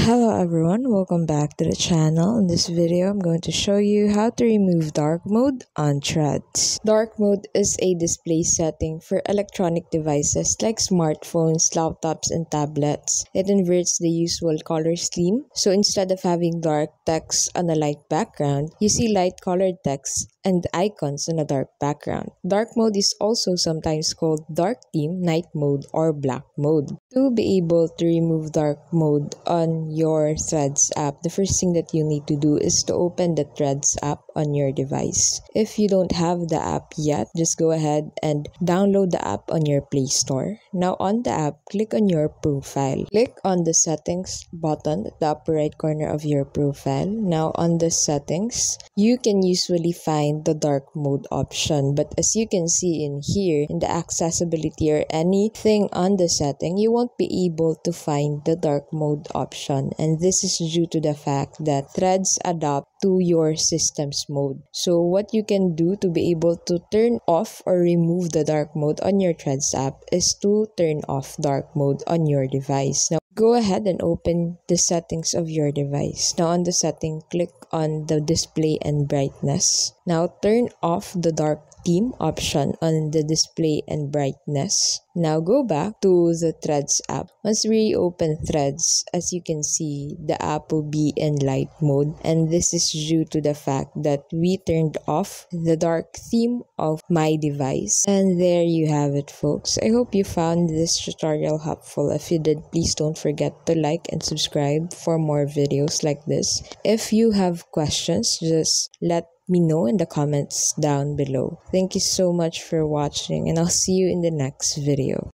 Hello everyone, welcome back to the channel. In this video, I'm going to show you how to remove dark mode on Threads. Dark mode is a display setting for electronic devices like smartphones, laptops, and tablets. It inverts the usual color scheme, so instead of having dark text on a light background, you see light colored text and icons on a dark background. Dark mode is also sometimes called dark theme, night mode, or black mode. To be able to remove dark mode on your Threads app, the first thing that you need to do is to open the Threads app on your device. If you don't have the app yet, just go ahead and download the app on your Play Store. Now on the app, click on your profile. Click on the settings button at the upper right corner of your profile. Now on the settings, you can usually find the dark mode option, but as you can see in here, in the accessibility or anything on the setting, you won't be able to find the dark mode option, and this is due to the fact that Threads adapt to your system's mode. So what you can do to be able to turn off or remove the dark mode on your Threads app is to turn off dark mode on your device. Now go ahead and open the settings of your device. Now on the setting, click on the display and brightness. Now turn off the dark theme option on the display and brightness. Now go back to the Threads app. Once we open Threads, as you can see, the app will be in light mode, and this is due to the fact that we turned off the dark theme of my device. And there you have it, folks. I hope you found this tutorial helpful. If you did, please don't forget to like and subscribe for more videos like this. If you have questions, just let me know in the comments down below. Thank you so much for watching, and I'll see you in the next video.